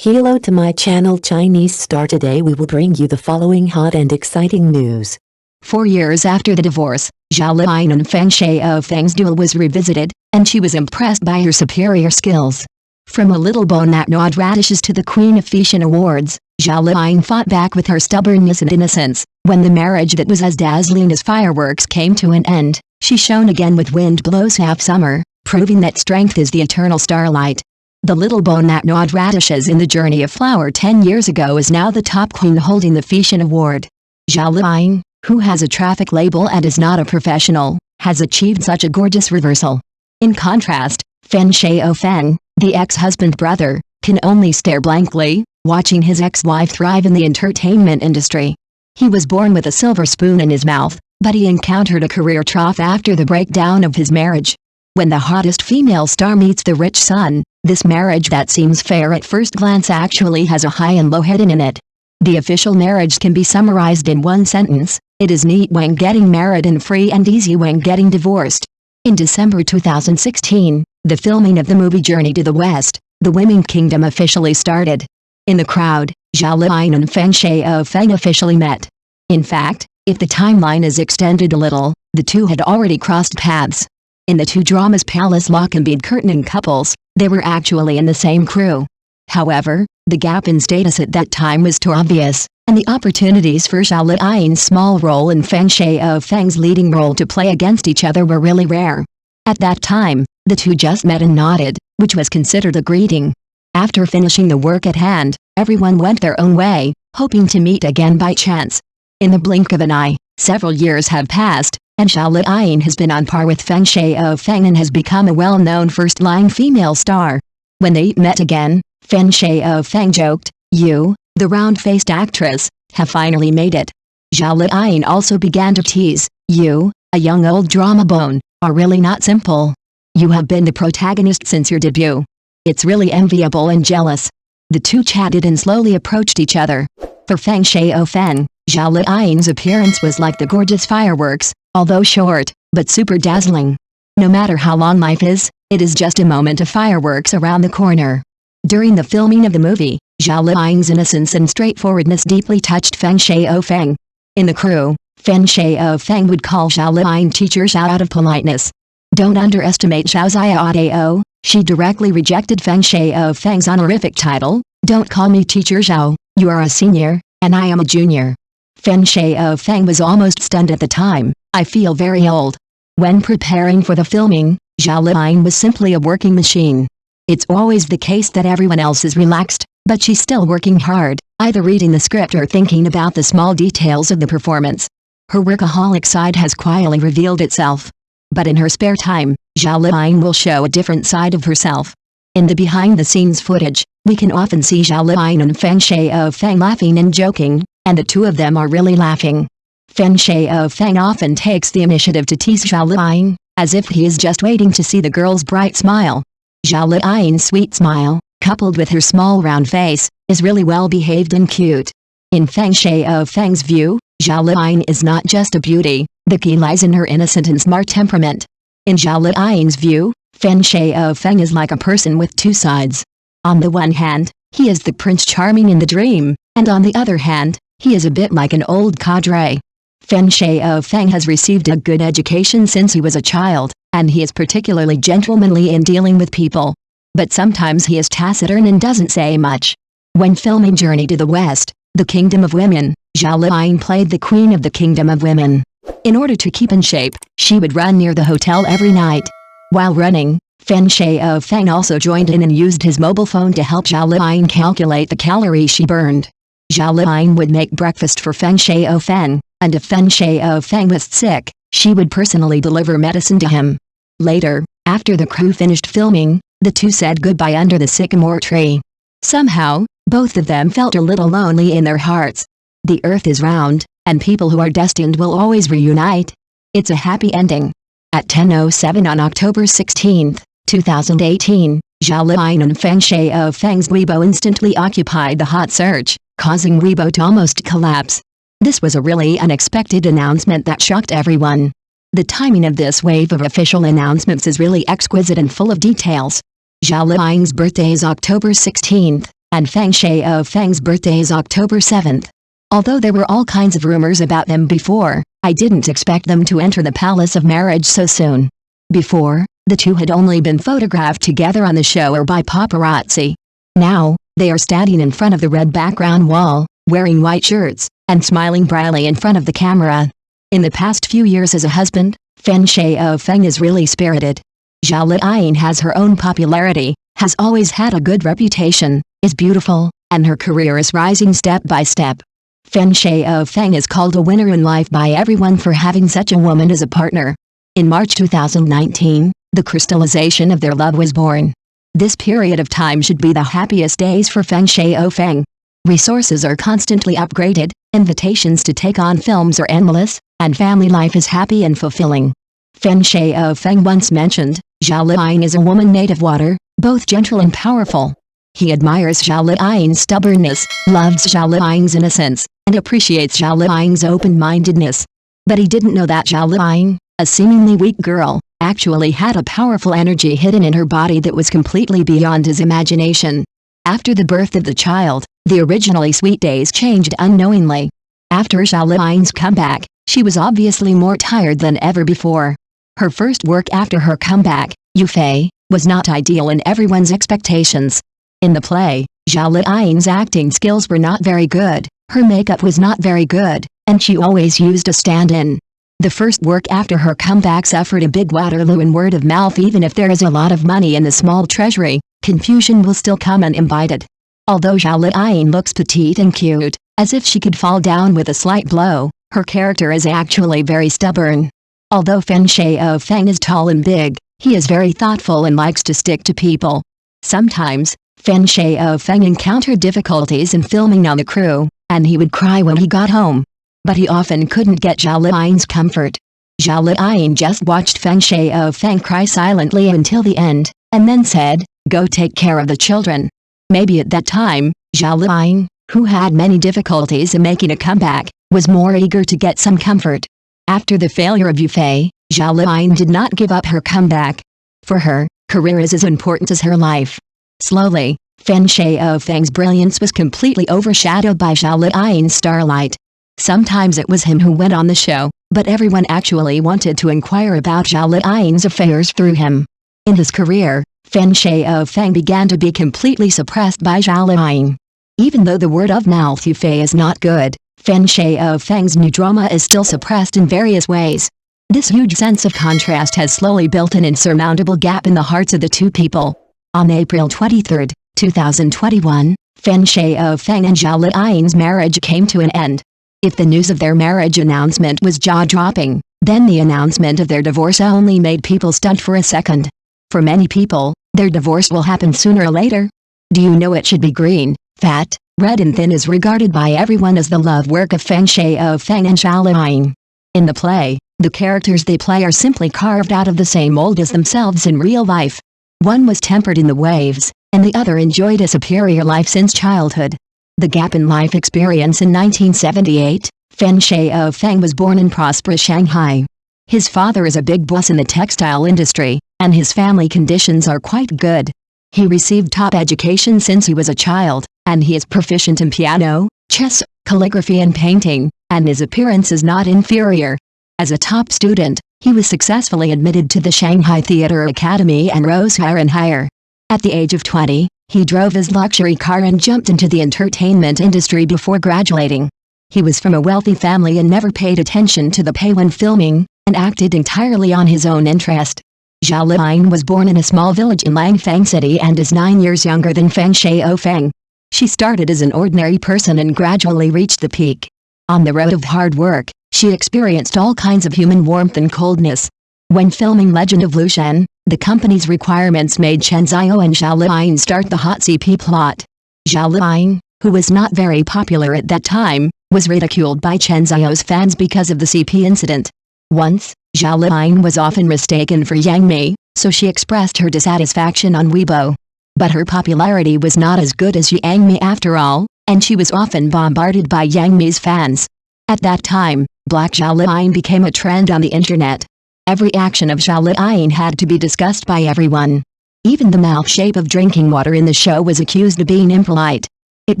Hello to my channel Chinese Star. Today we will bring you the following hot and exciting news. 4 years after the divorce, Zhao Liying and Feng Shaofeng's duel was revisited, and she was impressed by her superior skills. From a little bone that gnawed radishes to the Queen of Fashion Awards, Zhao Liying fought back with her stubbornness and innocence. When the marriage that was as dazzling as fireworks came to an end, she shone again with wind blows half summer, proving that strength is the eternal starlight. The little bone that gnawed radishes in the journey of flower 10 years ago is now the top queen holding the Fashion Award. Zhao Liying, who has a traffic label and is not a professional, has achieved such a gorgeous reversal. In contrast, Feng Shaofeng, the ex-husband brother, can only stare blankly, watching his ex-wife thrive in the entertainment industry. He was born with a silver spoon in his mouth, but he encountered a career trough after the breakdown of his marriage. When the hottest female star meets the rich son, this marriage that seems fair at first glance actually has a high and low hidden in it. The official marriage can be summarized in one sentence: it is neat when getting married and free and easy when getting divorced. In December 2016, the filming of the movie Journey to the West, the Women Kingdom officially started. In the crowd, Zhao Liying and Feng Shaofeng officially met. In fact, if the timeline is extended a little, the two had already crossed paths. In the two dramas Palace Lock and Bead Curtain couples, they were actually in the same crew. However, the gap in status at that time was too obvious, and the opportunities for Zhao Liying's small role and Feng Shaofeng's leading role to play against each other were really rare. At that time, the two just met and nodded, which was considered a greeting. After finishing the work at hand, everyone went their own way, hoping to meet again by chance. In the blink of an eye, several years have passed, and Zhao Liying has been on par with Feng Shaofeng and has become a well-known first-line female star. When they met again, Feng Shaofeng joked, "You, the round-faced actress, have finally made it." Zhao Liying also began to tease, "You, a young old drama bone, are really not simple. You have been the protagonist since your debut. It's really enviable and jealous." The two chatted and slowly approached each other. For Feng Shaofeng, Zhao Liying's appearance was like the gorgeous fireworks, although short, but super dazzling. No matter how long life is, it is just a moment of fireworks around the corner. During the filming of the movie, Zhao Liying's innocence and straightforwardness deeply touched Feng Shaofeng. In the crew, Feng Shaofeng would call Zhao Liying Teacher Zhao out of politeness. "Don't underestimate Zhao Ziao." She directly rejected Feng Shaofeng's honorific title. "Don't call me Teacher Zhao, you are a senior, and I am a junior." Feng Shaofeng was almost stunned at the time. "I feel very old." When preparing for the filming, Zhao Liying was simply a working machine. It's always the case that everyone else is relaxed, but she's still working hard, either reading the script or thinking about the small details of the performance. Her workaholic side has quietly revealed itself. But in her spare time, Zhao Liying will show a different side of herself. In the behind-the-scenes footage, we can often see Zhao Liying and Feng Shaofeng laughing and joking, and the two of them are really laughing. Feng Shaofeng often takes the initiative to tease Zhao Liying, as if he is just waiting to see the girl's bright smile. Zhao Liying's sweet smile, coupled with her small round face, is really well behaved and cute. In Feng Shaofeng's view, Zhao Liying is not just a beauty, the key lies in her innocent and smart temperament. In Zhao Liying's view, Feng Shaofeng is like a person with two sides. On the one hand, he is the Prince Charming in the dream, and on the other hand, he is a bit like an old cadre. Feng Shaofeng has received a good education since he was a child, and he is particularly gentlemanly in dealing with people. But sometimes he is taciturn and doesn't say much. When filming Journey to the West, the Kingdom of Women, Zhao Liying played the Queen of the Kingdom of Women. In order to keep in shape, she would run near the hotel every night. While running, Feng Shaofeng also joined in and used his mobile phone to help Zhao Liying calculate the calories she burned. Zhao Liying would make breakfast for Feng Shaofeng, and if Feng Shaofeng was sick, she would personally deliver medicine to him. Later, after the crew finished filming, the two said goodbye under the sycamore tree. Somehow, both of them felt a little lonely in their hearts. The earth is round, and people who are destined will always reunite. It's a happy ending. At 10:07 on October 16, 2018, Zhao Liying and Feng Shaofeng's Weibo instantly occupied the hot search, causing Weibo to almost collapse. This was a really unexpected announcement that shocked everyone. The timing of this wave of official announcements is really exquisite and full of details. Zhao Liying's birthday is October 16, and Feng Shaofeng's birthday is October 7th. Although there were all kinds of rumors about them before, I didn't expect them to enter the palace of marriage so soon. Before, the two had only been photographed together on the show or by paparazzi. Now, they are standing in front of the red background wall, wearing white shirts, and smiling brightly in front of the camera. In the past few years as a husband, Feng Shaofeng is really spirited. Zhao Liying has her own popularity, has always had a good reputation, is beautiful, and her career is rising step by step. Feng Shaofeng is called a winner in life by everyone for having such a woman as a partner. In March 2019, the crystallization of their love was born. This period of time should be the happiest days for Feng Shaofeng. Resources are constantly upgraded, invitations to take on films are endless, and family life is happy and fulfilling. Feng Shaofeng once mentioned, Zhao Liying is a woman native water, both gentle and powerful. He admires Zhao Liying's stubbornness, loves Zhao Liying's innocence, and appreciates Zhao Liying's open-mindedness. But he didn't know that Zhao Liying, a seemingly weak girl, actually had a powerful energy hidden in her body that was completely beyond his imagination. After the birth of the child, the originally sweet days changed unknowingly. After Zhao Liying's comeback, she was obviously more tired than ever before. Her first work after her comeback, Fei, was not ideal in everyone's expectations. In the play, Zhao Liying's acting skills were not very good, her makeup was not very good, and she always used a stand-in. The first work after her comeback suffered a big Waterloo in word of mouth. Even if there is a lot of money in the small treasury, confusion will still come uninvited. Although Zhao Liying looks petite and cute, as if she could fall down with a slight blow, her character is actually very stubborn. Although Feng Shaofeng is tall and big, he is very thoughtful and likes to stick to people. Sometimes, Feng Shaofeng encountered difficulties in filming on the crew, and he would cry when he got home. But he often couldn't get Zhao Liying's comfort. Zhao Liying just watched Feng Shaofeng cry silently until the end, and then said, "Go take care of the children." Maybe at that time, Zhao Liying, who had many difficulties in making a comeback, was more eager to get some comfort. After the failure of Fei, Zhao Liying did not give up her comeback. For her, career is as important as her life. Slowly, Feng Shaofeng's brilliance was completely overshadowed by Zhao Liying's starlight. Sometimes it was him who went on the show, but everyone actually wanted to inquire about Zhao Liying's affairs through him. In his career, Feng Shaofeng began to be completely suppressed by Zhao Liying. Even though the word of mouth Fei is not good, Feng Shaofeng's new drama is still suppressed in various ways. This huge sense of contrast has slowly built an insurmountable gap in the hearts of the two people. On April 23, 2021, Feng Shaofeng and Zhao Liying's marriage came to an end. If the news of their marriage announcement was jaw-dropping, then the announcement of their divorce only made people stunned for a second. For many people, their divorce will happen sooner or later. Do you know it should be green, fat, red and thin is regarded by everyone as the love work of Feng Shaofeng and Zhao Liying. In the play, the characters they play are simply carved out of the same mold as themselves in real life. One was tempered in the waves, and the other enjoyed a superior life since childhood. The gap in life experience. In 1978, Feng Shaofeng was born in prosperous Shanghai. His father is a big boss in the textile industry, and his family conditions are quite good. He received top education since he was a child, and he is proficient in piano, chess, calligraphy and painting, and his appearance is not inferior. As a top student, he was successfully admitted to the Shanghai Theatre Academy and rose higher and higher. At the age of 20, he drove his luxury car and jumped into the entertainment industry before graduating. He was from a wealthy family and never paid attention to the pay when filming, and acted entirely on his own interest. Zhao Liying was born in a small village in Langfang City and is 9 years younger than Feng Shaofeng. She started as an ordinary person and gradually reached the peak. On the road of hard work, she experienced all kinds of human warmth and coldness. When filming Legend of Lu Shen, the company's requirements made Chen Zhao and Zhao Liying start the hot CP plot. Zhao Liying, who was not very popular at that time, was ridiculed by Chen Zhao's fans because of the CP incident. Once, Zhao Liying was often mistaken for Yang Mi, so she expressed her dissatisfaction on Weibo. But her popularity was not as good as Yang Mi after all, and she was often bombarded by Yang Mi's fans. At that time, Black Zhao Liying became a trend on the internet. Every action of Zhao Liying had to be discussed by everyone. Even the mouth shape of drinking water in the show was accused of being impolite. It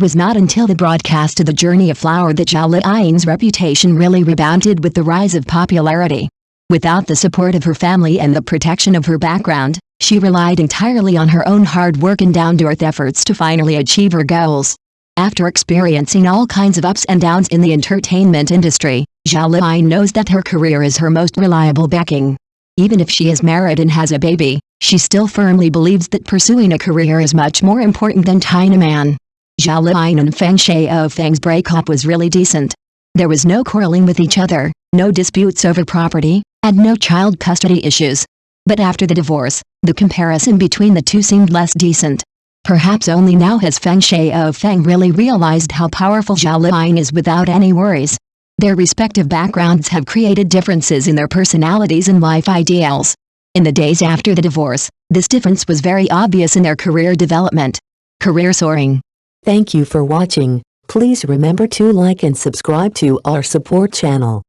was not until the broadcast of The Journey of Flower that Zhao Liying's reputation really rebounded with the rise of popularity. Without the support of her family and the protection of her background, she relied entirely on her own hard work and down-to-earth efforts to finally achieve her goals. After experiencing all kinds of ups and downs in the entertainment industry, Zhao Liying knows that her career is her most reliable backing. Even if she is married and has a baby, she still firmly believes that pursuing a career is much more important than tying a man. Zhao Liying and Feng Shaofeng's breakup was really decent. There was no quarreling with each other, no disputes over property, and no child custody issues. But after the divorce, the comparison between the two seemed less decent. Perhaps only now has Feng Shaofeng really realized how powerful Zhao Liying is without any worries. Their respective backgrounds have created differences in their personalities and life ideals. In the days after the divorce, this difference was very obvious in their career development. Career soaring. Thank you for watching. Please remember to like and subscribe to our support channel.